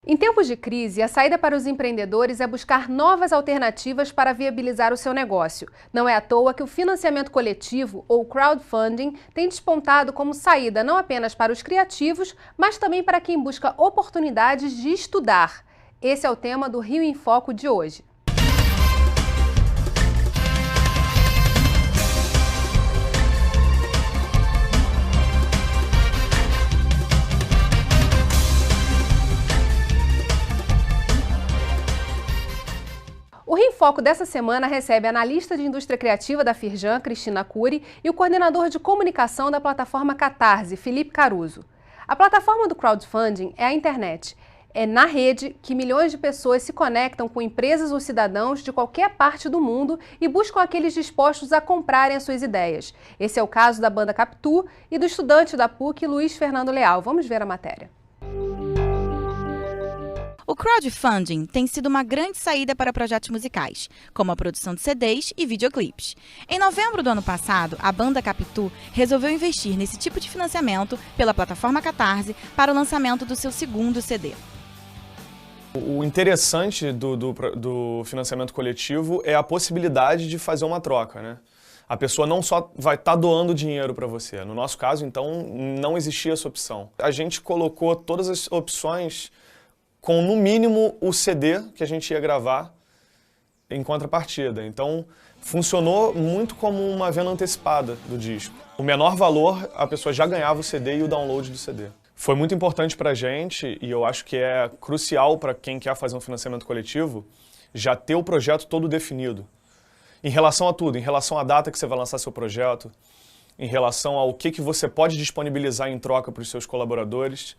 Em tempos de crise, a saída para os empreendedores é buscar novas alternativas para viabilizar o seu negócio. Não é à toa que o financiamento coletivo, ou crowdfunding, tem despontado como saída não apenas para os criativos, mas também para quem busca oportunidades de estudar. Esse é o tema do Rio em Foco de hoje. O Rio em Foco dessa semana recebe a analista de indústria criativa da Firjan, Cristina Cury, e o coordenador de comunicação da plataforma Catarse, Felipe Caruso. A plataforma do crowdfunding é a internet. É na rede que milhões de pessoas se conectam com empresas ou cidadãos de qualquer parte do mundo e buscam aqueles dispostos a comprarem as suas ideias. Esse é o caso da banda Capitu e do estudante da PUC, Luiz Fernando Leal. Vamos ver a matéria. O crowdfunding tem sido uma grande saída para projetos musicais, como a produção de CDs e videoclipes. Em novembro do ano passado, a banda Capitu resolveu investir nesse tipo de financiamento pela plataforma Catarse para o lançamento do seu segundo CD. O interessante do financiamento coletivo é a possibilidade de fazer uma troca, né? A pessoa não só vai estar doando dinheiro para você. No nosso caso, então, não existia essa opção. A gente colocou todas as opções com, no mínimo, o CD que a gente ia gravar em contrapartida. Então, funcionou muito como uma venda antecipada do disco. O menor valor, a pessoa já ganhava o CD e o download do CD. Foi muito importante para a gente, e eu acho que é crucial para quem quer fazer um financiamento coletivo, já ter o projeto todo definido. Em relação a tudo, em relação à data que você vai lançar seu projeto, em relação ao que você pode disponibilizar em troca para os seus colaboradores,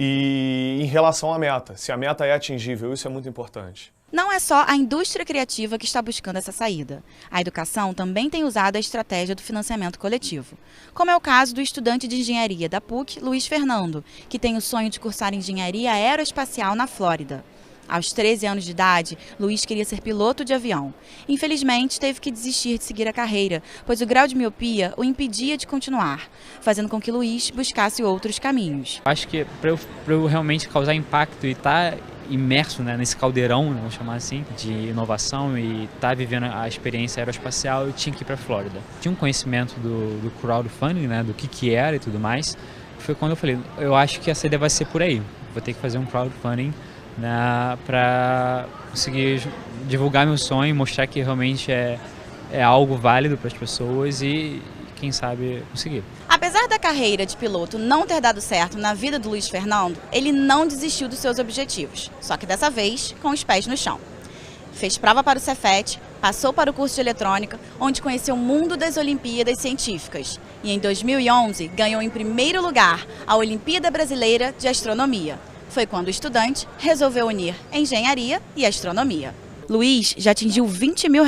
e em relação à meta, se a meta é atingível, isso é muito importante. Não é só a indústria criativa que está buscando essa saída. A educação também tem usado a estratégia do financiamento coletivo, como é o caso do estudante de engenharia da PUC, Luiz Fernando, que tem o sonho de cursar engenharia aeroespacial na Flórida. Aos 13 anos de idade, Luiz queria ser piloto de avião. Infelizmente, teve que desistir de seguir a carreira, pois o grau de miopia o impedia de continuar, fazendo com que Luiz buscasse outros caminhos. Acho que para eu realmente causar impacto e estar imerso, né, nesse caldeirão, vamos chamar assim, de inovação e estar vivendo a experiência aeroespacial, eu tinha que ir para a Flórida. Tinha um conhecimento do crowdfunding, né, do que era e tudo mais. Foi quando eu falei, eu acho que essa ideia vai ser por aí. Vou ter que fazer um crowdfunding, né, para conseguir divulgar meu sonho, mostrar que realmente é algo válido para as pessoas e, quem sabe, conseguir. Apesar da carreira de piloto não ter dado certo na vida do Luiz Fernando, ele não desistiu dos seus objetivos, só que dessa vez com os pés no chão. Fez prova para o Cefet, passou para o curso de eletrônica, onde conheceu o mundo das Olimpíadas Científicas e em 2011 ganhou em primeiro lugar a Olimpíada Brasileira de Astronomia. Foi quando o estudante resolveu unir engenharia e astronomia. Luiz já atingiu R$20 mil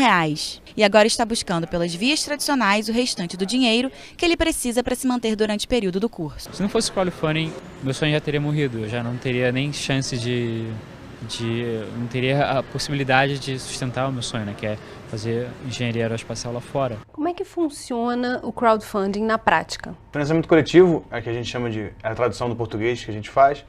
e agora está buscando pelas vias tradicionais o restante do dinheiro que ele precisa para se manter durante o período do curso. Se não fosse crowdfunding, meu sonho já teria morrido. Eu já não teria nem chance não teria a possibilidade de sustentar o meu sonho, né, que é fazer engenharia aeroespacial lá fora. Como é que funciona o crowdfunding na prática? Financiamento coletivo, é que a gente chama de a tradução do português que a gente faz.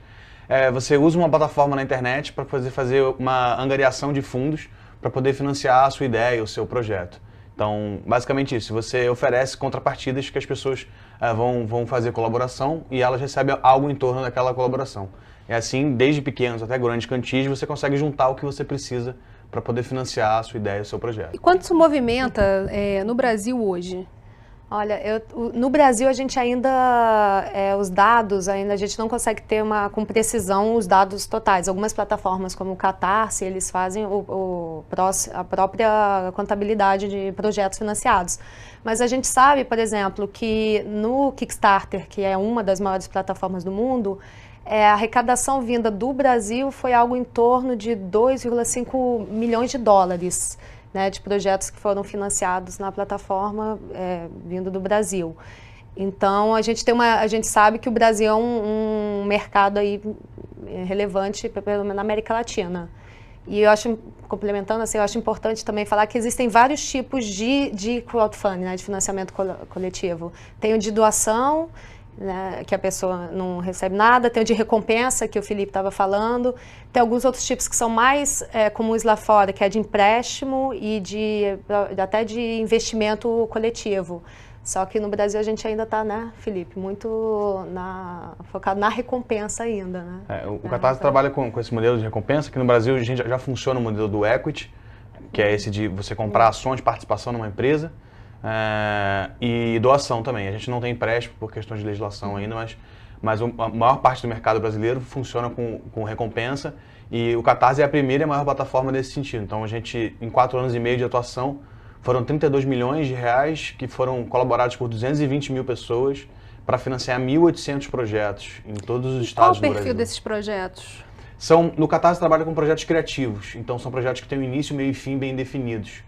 Você usa uma plataforma na internet para poder fazer uma angariação de fundos para poder financiar a sua ideia, o seu projeto. Então, basicamente isso, você oferece contrapartidas que as pessoas vão fazer colaboração e elas recebem algo em torno daquela colaboração. É assim, desde pequenos até grandes quantias, você consegue juntar o que você precisa para poder financiar a sua ideia, o seu projeto. E quanto se movimenta no Brasil hoje? Olha, no Brasil a gente ainda, os dados, a gente não consegue ter com precisão os dados totais. Algumas plataformas como o Catarse, eles fazem a própria contabilidade de projetos financiados. Mas a gente sabe, por exemplo, que no Kickstarter, que é uma das maiores plataformas do mundo, a arrecadação vinda do Brasil foi algo em torno de 2,5 milhões de dólares. Né, de projetos que foram financiados na plataforma vindo do Brasil. Então a gente sabe que o Brasil é um mercado aí relevante na América Latina. E eu acho, complementando assim, eu acho importante também falar que existem vários tipos de crowdfunding, né, de financiamento coletivo. Tem o de doação, né, que a pessoa não recebe nada, tem o de recompensa, que o Felipe estava falando, tem alguns outros tipos que são mais comuns lá fora, que é de empréstimo e até de investimento coletivo. Só que no Brasil a gente ainda está, né, Felipe, muito focado na recompensa ainda, né? O Catarse trabalha com esse modelo de recompensa, que no Brasil a gente já funciona o modelo do equity, que é esse de você comprar ações de participação numa empresa, e doação também. A gente não tem empréstimo por questões de legislação ainda, mas a maior parte do mercado brasileiro funciona com recompensa, e o Catarse é a primeira e a maior plataforma nesse sentido. Então a gente, em 4 anos e meio de atuação, foram 32 milhões de reais que foram colaborados por 220 mil pessoas para financiar 1.800 projetos em todos os estados do Brasil. Qual o perfil desses projetos? No Catarse trabalha com projetos criativos, então são projetos que têm um início, meio e fim bem definidos.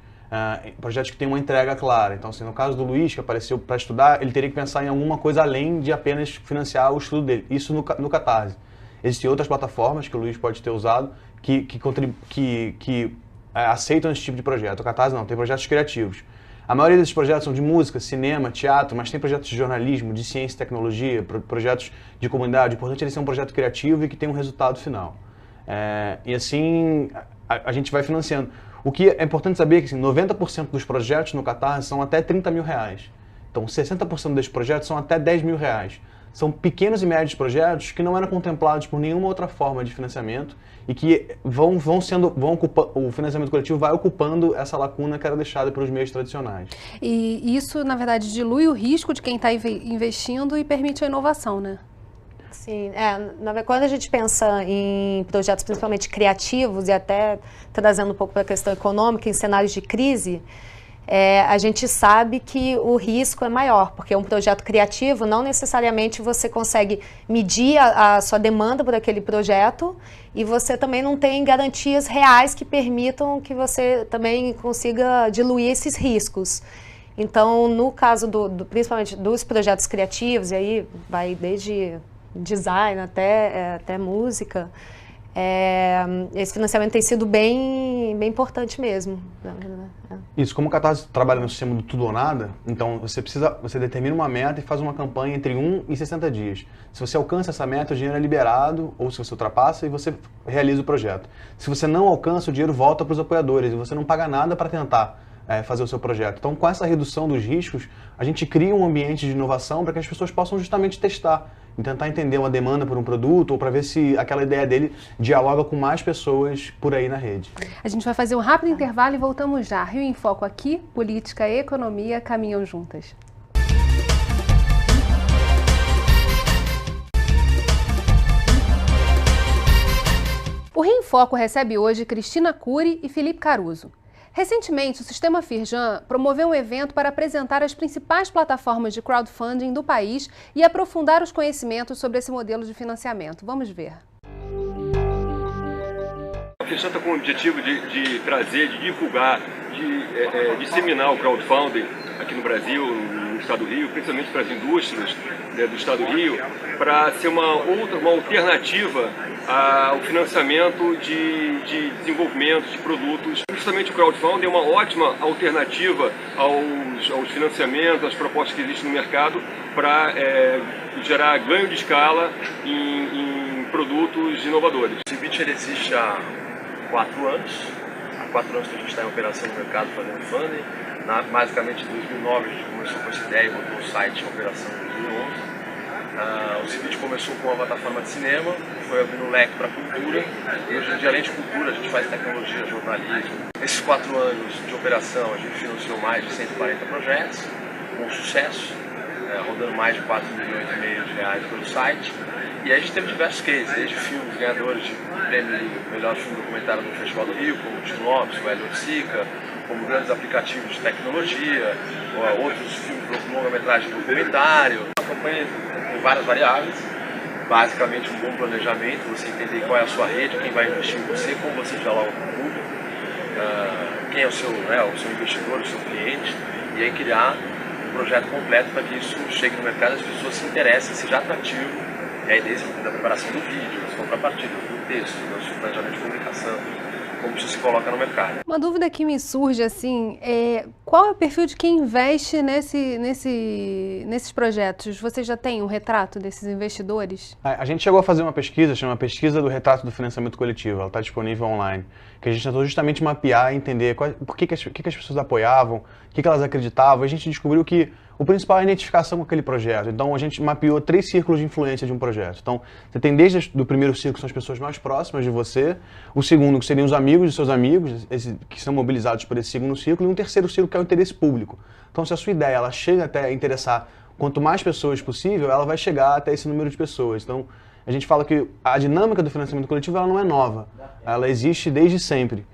Projetos que têm uma entrega clara. Então, assim, no caso do Luiz, que apareceu para estudar, ele teria que pensar em alguma coisa além de apenas financiar o estudo dele. Isso no Catarse. Existem outras plataformas que o Luiz pode ter usado que aceitam esse tipo de projeto. O Catarse não, tem projetos criativos. A maioria desses projetos são de música, cinema, teatro, mas tem projetos de jornalismo, de ciência e tecnologia, projetos de comunidade. O importante é ele ser um projeto criativo e que tenha um resultado final. E assim, a gente vai financiando. O que é importante saber é que assim, 90% dos projetos no Catarse são até 30 mil reais. Então, 60% desses projetos são até 10 mil reais. São pequenos e médios projetos que não eram contemplados por nenhuma outra forma de financiamento e que o financiamento coletivo vai ocupando essa lacuna que era deixada pelos meios tradicionais. E isso, na verdade, dilui o risco de quem está investindo e permite a inovação, né? Sim, quando a gente pensa em projetos principalmente criativos e até trazendo um pouco para a questão econômica, em cenários de crise, a gente sabe que o risco é maior, porque um projeto criativo não necessariamente você consegue medir a sua demanda por aquele projeto e você também não tem garantias reais que permitam que você também consiga diluir esses riscos. Então, no caso principalmente dos projetos criativos, e aí vai desde design até música, esse financiamento tem sido bem importante mesmo. Isso, como o Catarse trabalha no sistema do tudo ou nada, então você determina uma meta e faz uma campanha entre 1 e 60 dias. Se você alcança essa meta, o dinheiro é liberado, ou se você ultrapassa, e você realiza o projeto. Se você não alcança, o dinheiro volta para os apoiadores e você não paga nada para tentar fazer o seu projeto. Então, com essa redução dos riscos, a gente cria um ambiente de inovação para que as pessoas possam justamente testar e tentar entender uma demanda por um produto ou para ver se aquela ideia dele dialoga com mais pessoas por aí na rede. A gente vai fazer um rápido intervalo e voltamos já. Rio em Foco aqui, política e economia caminham juntas. O Rio em Foco recebe hoje Cristina Cury e Felipe Caruso. Recentemente, o Sistema Firjan promoveu um evento para apresentar as principais plataformas de crowdfunding do país e aprofundar os conhecimentos sobre esse modelo de financiamento. Vamos ver. A Firjan está com o objetivo de trazer, de divulgar, de disseminar o crowdfunding aqui no Brasil, no estado do Rio, principalmente para as indústrias do estado do Rio, para ser uma alternativa ao financiamento de desenvolvimento de produtos. Justamente o crowdfunding é uma ótima alternativa aos financiamentos, às propostas que existem no mercado para gerar ganho de escala em produtos inovadores. O Cibit existe há 4 anos. Há 4 anos que a gente está em operação no mercado fazendo funding. Basicamente em 2009 a gente começou com essa ideia e botou o site em operação em 2011. O Cibit começou com uma plataforma de cinema, foi abrindo um leque para cultura, e hoje em dia, além de cultura, a gente faz tecnologia, jornalismo. Nesses 4 anos de operação, a gente financiou mais de 140 projetos, com sucesso, rodando mais de 4 milhões e meio de reais pelo site. E aí a gente teve diversos cases, desde filmes ganhadores de prêmio de melhor filme documentário no Festival do Rio, como o Tim Lopes, o Hélio Sica, como grandes aplicativos de tecnologia, outros filmes de longa-metragem documentário. A campanha tem várias variáveis, basicamente um bom planejamento, você entender qual é a sua rede, quem vai investir em você, como você dialoga com o público, quem é o seu investidor, o seu cliente, e aí criar um projeto completo para que isso chegue no mercado e as pessoas se interessem, seja atrativo. E aí desde a preparação do vídeo, das contrapartidas, do texto, do planejamento de comunicação, como isso se coloca no mercado. Uma dúvida que me surge, assim, qual é o perfil de quem investe nesses projetos? Você já tem um retrato desses investidores? A gente chegou a fazer uma pesquisa, chama Pesquisa do Retrato do Financiamento Coletivo, ela está disponível online, que a gente tentou justamente mapear e entender por que as pessoas apoiavam, o que elas acreditavam, e a gente descobriu que o principal é a identificação com aquele projeto. Então, a gente mapeou 3 círculos de influência de um projeto. Então, você tem desde o primeiro círculo, que são as pessoas mais próximas de você, o segundo, que seriam os amigos de seus amigos, que são mobilizados por esse segundo círculo, e um terceiro círculo, que é o interesse público. Então, se a sua ideia ela chega até a interessar quanto mais pessoas possível, ela vai chegar até esse número de pessoas. Então, a gente fala que a dinâmica do financiamento coletivo ela não é nova, ela existe desde sempre.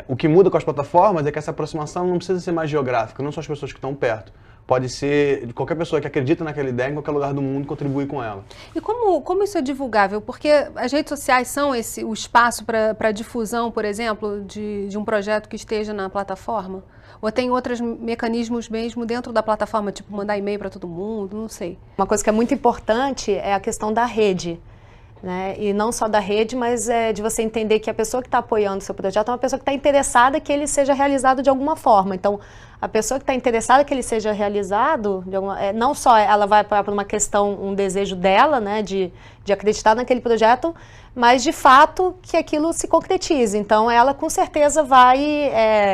O que muda com as plataformas é que essa aproximação não precisa ser mais geográfica, não são as pessoas que estão perto. Pode ser de qualquer pessoa que acredita naquela ideia, em qualquer lugar do mundo, contribuir com ela. E como isso é divulgável? Porque as redes sociais são o espaço para difusão, por exemplo, de um projeto que esteja na plataforma? Ou tem outros mecanismos mesmo dentro da plataforma, tipo mandar e-mail para todo mundo, não sei. Uma coisa que é muito importante é a questão da rede. Né? E não só da rede, mas de você entender que a pessoa que está apoiando o seu projeto é uma pessoa que está interessada que ele seja realizado de alguma forma. Então, a pessoa que está interessada que ele seja realizado, não só ela vai para uma questão, um desejo dela, né, de acreditar naquele projeto, mas de fato que aquilo se concretize. Então, ela com certeza vai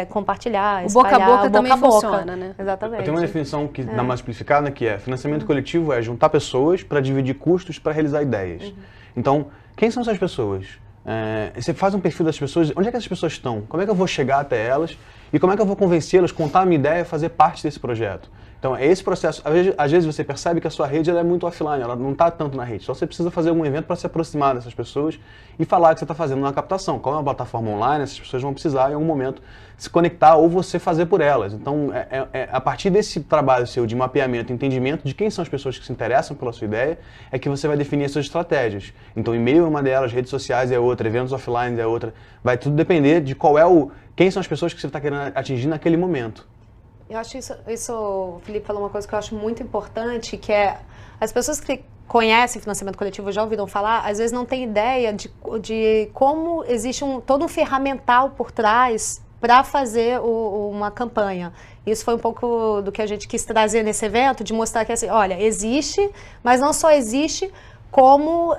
compartilhar, espalhar. O boca a boca também funciona, né? Exatamente. Eu tenho uma definição que dá mais simplificada, que é financiamento coletivo é juntar pessoas para dividir custos para realizar ideias. Então, quem são essas pessoas? Você faz um perfil das pessoas, onde é que essas pessoas estão? Como é que eu vou chegar até elas? E como é que eu vou convencê-las, contar a minha ideia e fazer parte desse projeto? Então, é esse processo. Às vezes você percebe que a sua rede ela é muito offline, ela não está tanto na rede. Só você precisa fazer algum evento para se aproximar dessas pessoas e falar que você está fazendo uma captação. Como é uma plataforma online, essas pessoas vão precisar em algum momento se conectar ou você fazer por elas. Então, a partir desse trabalho seu de mapeamento, entendimento de quem são as pessoas que se interessam pela sua ideia, é que você vai definir as suas estratégias. Então, e-mail é uma delas, redes sociais é outra, eventos offline é outra. Vai tudo depender de quem são as pessoas que você está querendo atingir naquele momento. Eu acho isso, o Felipe falou uma coisa que eu acho muito importante, que é as pessoas que conhecem financiamento coletivo, já ouviram falar, às vezes não têm ideia de como existe todo um ferramental por trás para fazer uma campanha. Isso foi um pouco do que a gente quis trazer nesse evento, de mostrar que assim, olha, existe, mas não só existe, como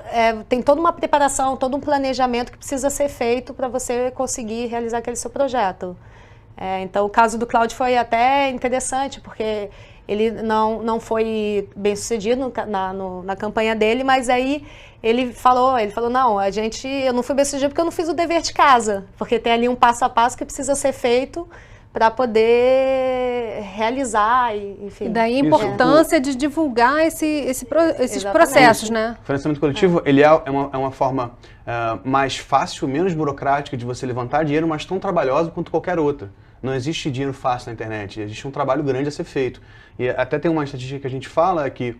tem toda uma preparação, todo um planejamento que precisa ser feito para você conseguir realizar aquele seu projeto. Então, o caso do Cláudio foi até interessante, porque ele não foi bem sucedido na campanha dele, mas aí ele falou, não, eu não fui bem sucedido porque eu não fiz o dever de casa, porque tem ali um passo a passo que precisa ser feito para poder realizar, enfim. E daí a importância de divulgar esses processos, né? O financiamento coletivo ele é uma forma mais fácil, menos burocrática de você levantar dinheiro, mas tão trabalhosa quanto qualquer outra. Não existe dinheiro fácil na internet, existe um trabalho grande a ser feito. E até tem uma estatística que a gente fala que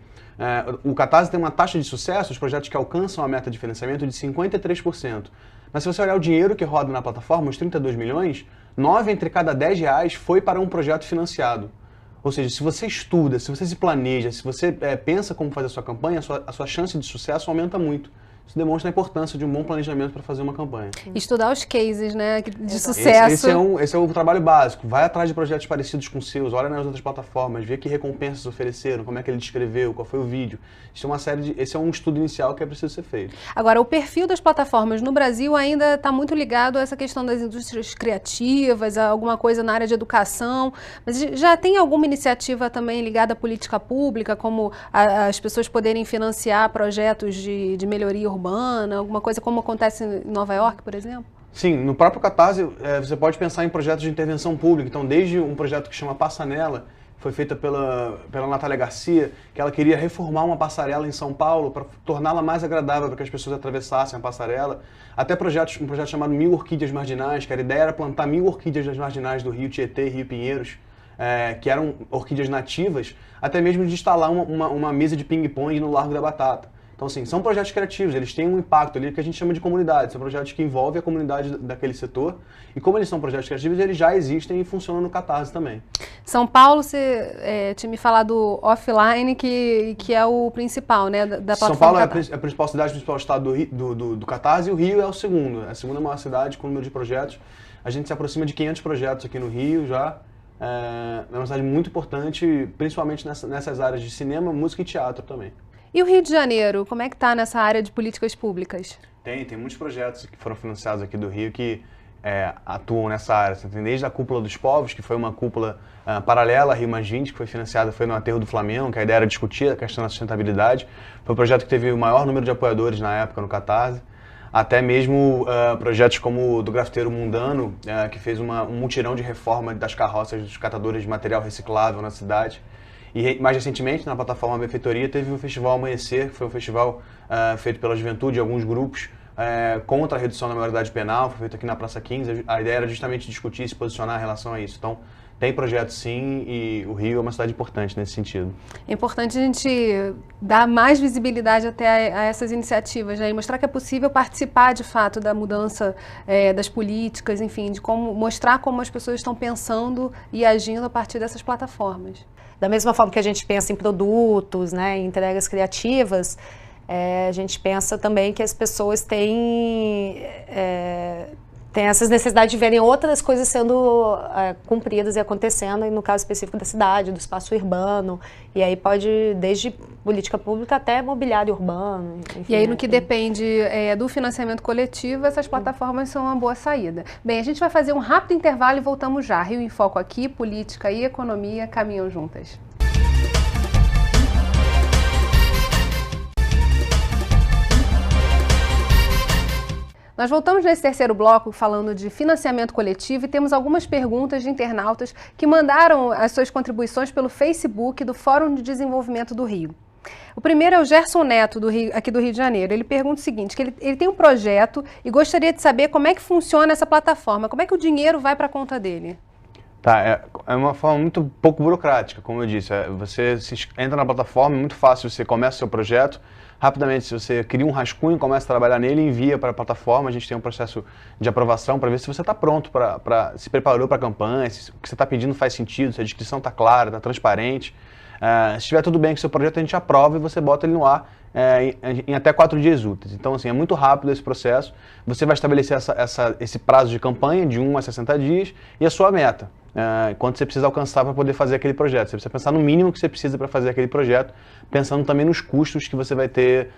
o Catarse tem uma taxa de sucesso, os projetos que alcançam a meta de financiamento, de 53%. Mas se você olhar o dinheiro que roda na plataforma, os 32 milhões, 9 entre cada 10 reais foi para um projeto financiado. Ou seja, se você estuda, se você se planeja, se você pensa como fazer a sua campanha, a sua chance de sucesso aumenta muito. Isso demonstra a importância de um bom planejamento para fazer uma campanha. Estudar os cases, né, de sucesso. Esse é o trabalho básico. Vai atrás de projetos parecidos com os seus, olha nas outras plataformas, vê que recompensas ofereceram, como é que ele descreveu, qual foi o vídeo. Esse é um estudo inicial que é preciso ser feito. Agora, o perfil das plataformas no Brasil ainda está muito ligado a essa questão das indústrias criativas, a alguma coisa na área de educação. Mas já tem alguma iniciativa também ligada à política pública, como as pessoas poderem financiar projetos de melhoria urbana, alguma coisa como acontece em Nova York, por exemplo? Sim, no próprio Catarse você pode pensar em projetos de intervenção pública. Então, desde um projeto que chama Passanela, foi feita pela Natália Garcia, que ela queria reformar uma passarela em São Paulo para torná-la mais agradável para que as pessoas atravessassem a passarela, até um projeto chamado 1000 Orquídeas Marginais, que a ideia era plantar 1000 orquídeas nas marginais do Rio Tietê e Rio Pinheiros, que eram orquídeas nativas, até mesmo de instalar uma mesa de ping-pong no Largo da Batata. Então, assim, são projetos criativos, eles têm um impacto ali que a gente chama de comunidade. São projetos que envolvem a comunidade daquele setor. E como eles são projetos criativos, eles já existem e funcionam no Catarse também. São Paulo, você tinha me falado offline, que é o principal, né, da plataforma São Paulo Catarse. é a principal cidade, o principal estado do Catarse, e o Rio é o segundo. É a segunda maior cidade com o número de projetos. A gente se aproxima de 500 projetos aqui no Rio já. É uma cidade muito importante, principalmente nessas áreas de cinema, música e teatro também. E o Rio de Janeiro, como é que está nessa área de políticas públicas? Tem muitos projetos que foram financiados aqui do Rio que atuam nessa área. Você tem desde a Cúpula dos Povos, que foi uma cúpula paralela à Rio +20, que foi financiada, foi no Aterro do Flamengo, que a ideia era discutir a questão da sustentabilidade. Foi um projeto que teve o maior número de apoiadores na época no Catarse. Até mesmo projetos como o do Grafiteiro Mundano, que fez um mutirão de reforma das carroças dos catadores de material reciclável na cidade. E mais recentemente, na plataforma Benfeitoria, teve o Festival Amanhecer, que foi um festival feito pela juventude e alguns grupos contra a redução da maioridade penal, foi feito aqui na Praça 15. A ideia era justamente discutir e se posicionar em relação a isso. Então, tem projetos sim, e o Rio é uma cidade importante nesse sentido. É importante a gente dar mais visibilidade até a essas iniciativas, né? E mostrar que é possível participar de fato da mudança das políticas, enfim, de mostrar como as pessoas estão pensando e agindo a partir dessas plataformas. Da mesma forma que a gente pensa em produtos, né, em entregas criativas, a gente pensa também que as pessoas têm essas necessidades de verem outras coisas sendo cumpridas e acontecendo, e no caso específico da cidade, do espaço urbano, e aí pode desde política pública até mobiliário urbano. Enfim, e aí no que depende do financiamento coletivo, essas plataformas são uma boa saída. Bem, a gente vai fazer um rápido intervalo e voltamos já. Rio em Foco aqui, política e economia caminham juntas. Nós voltamos nesse terceiro bloco falando de financiamento coletivo e temos algumas perguntas de internautas que mandaram as suas contribuições pelo Facebook do Fórum de Desenvolvimento do Rio. O primeiro é o Gerson Neto, aqui do Rio de Janeiro. Ele pergunta o seguinte, que ele tem um projeto e gostaria de saber como é que funciona essa plataforma, como é que o dinheiro vai para a conta dele? Tá, é uma forma muito pouco burocrática, como eu disse. Você entra na plataforma, é muito fácil, você começa o seu projeto. Rapidamente, se você cria um rascunho, começa a trabalhar nele e envia para a plataforma, a gente tem um processo de aprovação para ver se você está pronto, se preparou para a campanha, se o que você está pedindo faz sentido, se a descrição está clara, está transparente. Se estiver tudo bem com o seu projeto, a gente aprova e você bota ele no ar em até 4 dias úteis. Então, assim, é muito rápido esse processo. Você vai estabelecer esse prazo de campanha de 1 a 60 dias e a sua meta. Quanto você precisa alcançar para poder fazer aquele projeto. Você precisa pensar no mínimo que você precisa para fazer aquele projeto, pensando também nos custos que você vai ter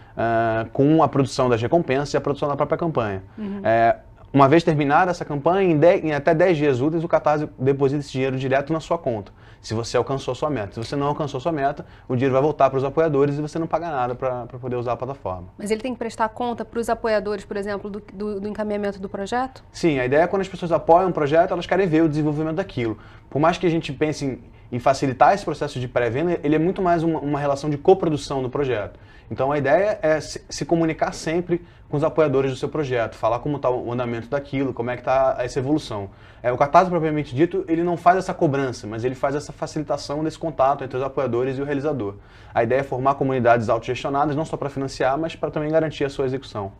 com a produção das recompensas e a produção da própria campanha. Uhum. Uma vez terminada essa campanha, em até 10 dias úteis, o Catarse deposita esse dinheiro direto na sua conta, se você alcançou a sua meta. Se você não alcançou a sua meta, o dinheiro vai voltar para os apoiadores e você não paga nada para poder usar a plataforma. Mas ele tem que prestar conta para os apoiadores, por exemplo, do encaminhamento do projeto? Sim, a ideia é quando as pessoas apoiam um projeto, elas querem ver o desenvolvimento daquilo. Por mais que a gente pense em facilitar esse processo de pré-venda, ele é muito mais uma relação de coprodução do projeto. Então a ideia é se comunicar sempre com os apoiadores do seu projeto, falar como está o andamento daquilo, como é que está essa evolução. O Catarse, propriamente dito, ele não faz essa cobrança, mas ele faz essa facilitação desse contato entre os apoiadores e o realizador. A ideia é formar comunidades autogestionadas, não só para financiar, mas para também garantir a sua execução.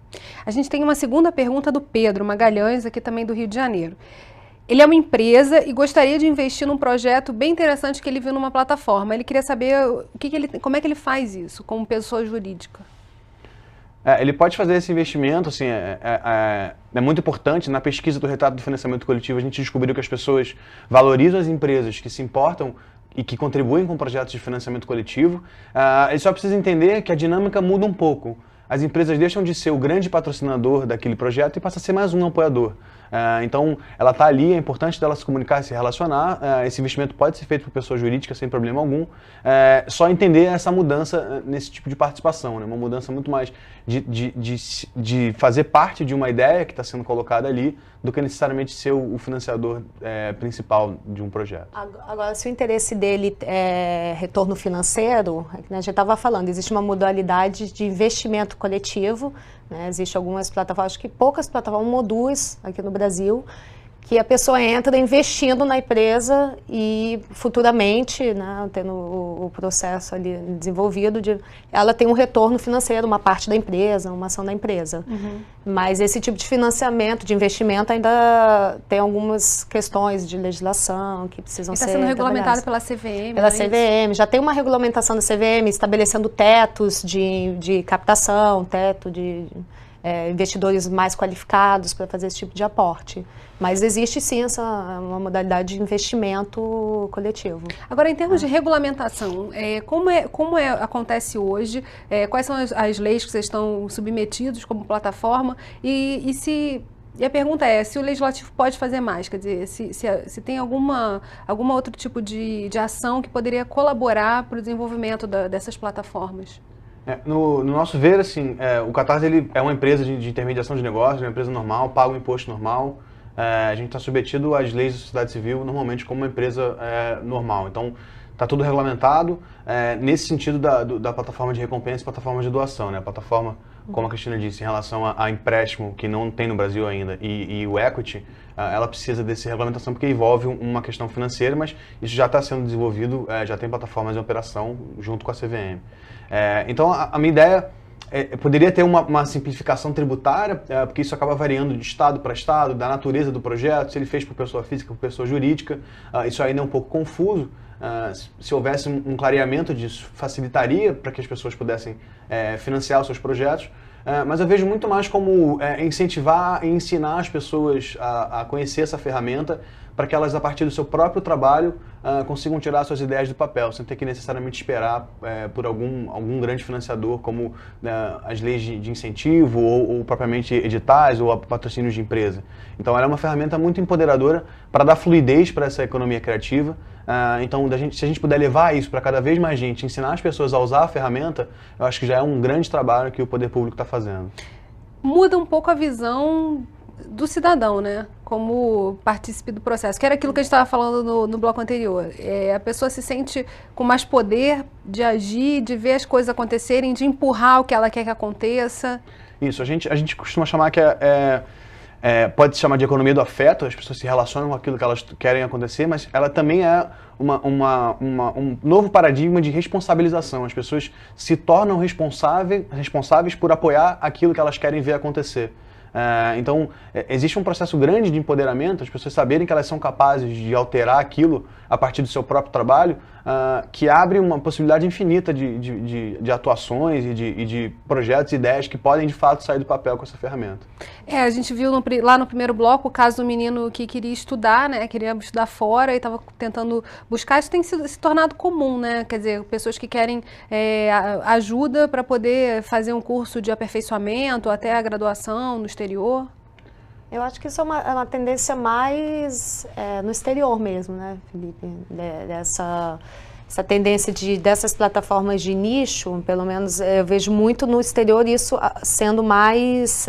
A gente tem uma segunda pergunta do Pedro Magalhães, aqui também do Rio de Janeiro. Ele é uma empresa e gostaria de investir num projeto bem interessante que ele viu numa plataforma. Ele queria saber como é que ele faz isso, como pessoa jurídica. Ele pode fazer esse investimento, assim, é muito importante. Na pesquisa do retrato do financiamento coletivo, a gente descobriu que as pessoas valorizam as empresas que se importam e que contribuem com projetos de financiamento coletivo. Ele só precisa entender que a dinâmica muda um pouco. As empresas deixam de ser o grande patrocinador daquele projeto e passa a ser mais um apoiador. Então, ela está ali, é importante dela se comunicar e se relacionar. Esse investimento pode ser feito por pessoa jurídica sem problema algum. Só entender essa mudança nesse tipo de participação, né? Uma mudança muito mais de fazer parte de uma ideia que está sendo colocada ali do que necessariamente ser o financiador principal de um projeto. Agora, se o interesse dele é retorno financeiro, a gente estava falando, existe uma modalidade de investimento coletivo, né? Existem algumas plataformas, acho que poucas plataformas, Modus aqui no Brasil, que a pessoa entra investindo na empresa e futuramente, né, tendo o processo ali desenvolvido, ela tem um retorno financeiro, uma parte da empresa, uma ação da empresa. Mas esse tipo de financiamento, de investimento, ainda tem algumas questões de legislação que precisam ser trabalhadas. Está sendo regulamentado pela CVM. Pela CVM. Já tem uma regulamentação da CVM estabelecendo tetos de captação, teto de investidores mais qualificados para fazer esse tipo de aporte. Mas existe sim uma modalidade de investimento coletivo. Agora, em termos de regulamentação, como acontece hoje? Quais são as leis que vocês estão submetidos como plataforma? E a pergunta é, se o Legislativo pode fazer mais? Quer dizer, se tem alguma outro tipo de ação que poderia colaborar para o desenvolvimento dessas plataformas? No nosso ver, assim, o Catarse ele é uma empresa de intermediação de negócios, uma empresa normal, paga um imposto normal. A gente está submetido às leis da sociedade civil normalmente como uma empresa normal. Então, está tudo regulamentado nesse sentido da plataforma de recompensa e plataforma de doação. Né? A plataforma, como a Cristina disse, em relação a empréstimo, que não tem no Brasil ainda, e o equity, ela precisa dessa regulamentação porque envolve uma questão financeira, mas isso já está sendo desenvolvido, já tem plataformas em operação junto com a CVM. Então, a minha ideia poderia ter uma simplificação tributária, porque isso acaba variando de estado para estado, da natureza do projeto, se ele fez por pessoa física ou por pessoa jurídica, isso ainda é um pouco confuso. Se houvesse um clareamento disso, facilitaria para que as pessoas pudessem financiar os seus projetos, mas eu vejo muito mais como incentivar e ensinar as pessoas a conhecer essa ferramenta para que elas, a partir do seu próprio trabalho, consigam tirar suas ideias do papel, sem ter que necessariamente esperar por algum grande financiador, como as leis de incentivo, ou propriamente editais, ou patrocínios de empresa. Então, ela é uma ferramenta muito empoderadora para dar fluidez para essa economia criativa. Então, se a gente puder levar isso para cada vez mais gente, ensinar as pessoas a usar a ferramenta, eu acho que já é um grande trabalho que o poder público está fazendo. Muda um pouco a visão do cidadão, né? Como partícipe do processo, que era aquilo que a gente estava falando no bloco anterior. A pessoa se sente com mais poder de agir, de ver as coisas acontecerem, de empurrar o que ela quer que aconteça. Isso, a gente costuma chamar que pode se chamar de economia do afeto, as pessoas se relacionam com aquilo que elas querem acontecer, mas ela também é um novo paradigma de responsabilização. As pessoas se tornam responsáveis por apoiar aquilo que elas querem ver acontecer. Então, existe um processo grande de empoderamento, as pessoas saberem que elas são capazes de alterar aquilo a partir do seu próprio trabalho, que abre uma possibilidade infinita de atuações e de projetos e ideias que podem, de fato, sair do papel com essa ferramenta. A gente viu lá no primeiro bloco o caso do menino que queria estudar, né? Queria estudar fora e estava tentando buscar. Isso tem se tornado comum, né? Quer dizer, pessoas que querem ajuda para poder fazer um curso de aperfeiçoamento, até a graduação no exterior. Eu acho que isso é uma tendência mais no exterior mesmo, né, Felipe? Essa tendência dessas plataformas de nicho, pelo menos eu vejo muito no exterior isso sendo mais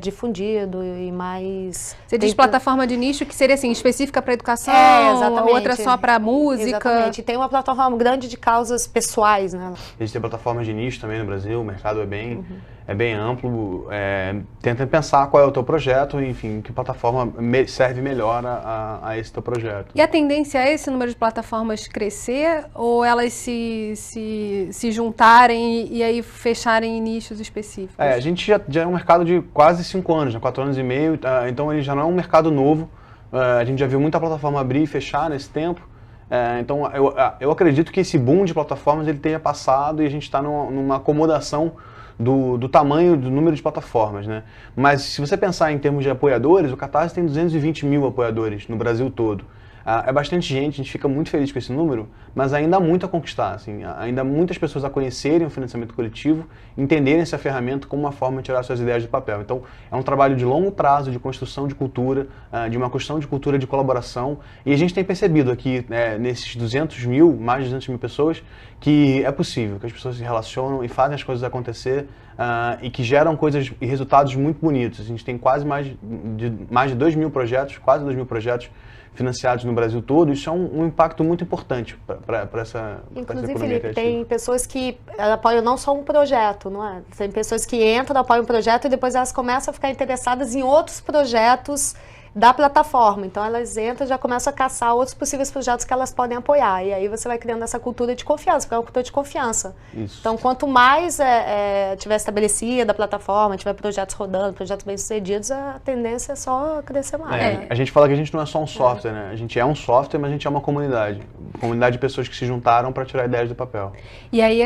difundido e mais... Você diz plataforma de nicho que seria assim, específica para educação, exatamente. Outra só para música? Exatamente, e tem uma plataforma grande de causas pessoais, né? Existem plataformas de nicho também no Brasil, o mercado é bem amplo, tenta pensar qual é o teu projeto, enfim, que plataforma serve melhor a esse teu projeto. E a tendência é esse número de plataformas crescer ou elas se juntarem e aí fecharem em nichos específicos? A gente já é um mercado de quase 5 anos, 4 anos e meio, então ele já não é um mercado novo, a gente já viu muita plataforma abrir e fechar nesse tempo. Então eu acredito que esse boom de plataformas ele tenha passado e a gente está numa acomodação do tamanho, do número de plataformas, né? Mas se você pensar em termos de apoiadores, o Catarse tem 220 mil apoiadores no Brasil todo. É bastante gente, a gente fica muito feliz com esse número, mas ainda há muito a conquistar, assim, ainda há muitas pessoas a conhecerem o financiamento coletivo, entenderem essa ferramenta como uma forma de tirar suas ideias do papel. Então, é um trabalho de longo prazo, de construção de cultura, de uma construção de cultura de colaboração, e a gente tem percebido aqui, nesses 200 mil, mais de 200 mil pessoas, que é possível, que as pessoas se relacionam e fazem as coisas acontecer, e que geram coisas e resultados muito bonitos. A gente tem quase mais de 2 mil projetos, quase 2 mil projetos financiados no Brasil todo. Isso é um impacto muito importante para essa Inclusive, economia Felipe, criativa. tem pessoas que apoiam não só um projeto, não é? Tem pessoas que entram, apoiam um projeto e depois elas começam a ficar interessadas em outros projetos da plataforma. Então elas entram e já começam a caçar outros possíveis projetos que elas podem apoiar. E aí você vai criando essa cultura de confiança, porque é uma cultura de confiança. Isso. Então quanto mais tiver estabelecida a plataforma, tiver projetos rodando, projetos bem-sucedidos, a tendência é só crescer mais. A gente fala que a gente não é só um software, né? A gente é um software, mas a gente é uma comunidade. Comunidade de pessoas que se juntaram para tirar ideias do papel. E aí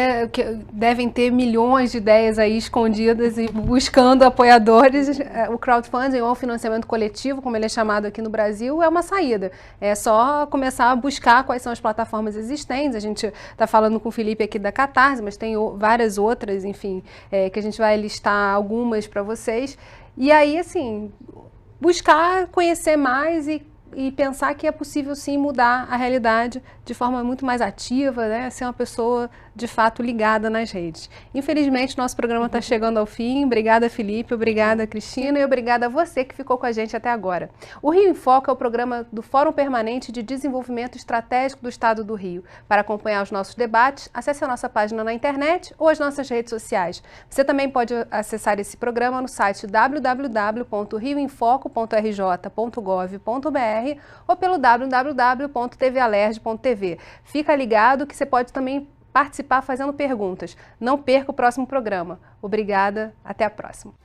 devem ter milhões de ideias aí escondidas e buscando apoiadores. O crowdfunding ou o financiamento coletivo, como ele é chamado aqui no Brasil, é uma saída. É só começar a buscar quais são as plataformas existentes. A gente está falando com o Felipe aqui da Catarse, mas tem várias outras, enfim, que a gente vai listar algumas para vocês. E aí, assim, buscar conhecer mais e pensar que é possível sim mudar a realidade de forma muito mais ativa, né? Ser uma pessoa de fato ligada nas redes. Infelizmente, nosso programa está chegando ao fim. Obrigada, Felipe, obrigada, Cristina, e obrigada a você que ficou com a gente até agora. O Rio em Foco é o programa do Fórum Permanente de Desenvolvimento Estratégico do Estado do Rio. Para acompanhar os nossos debates, acesse a nossa página na internet ou as nossas redes sociais. Você também pode acessar esse programa no site www.rioemfoco.rj.gov.br ou pelo www.tvalerj.tv. Fica ligado que você pode também participar fazendo perguntas. Não perca o próximo programa. Obrigada, até a próxima.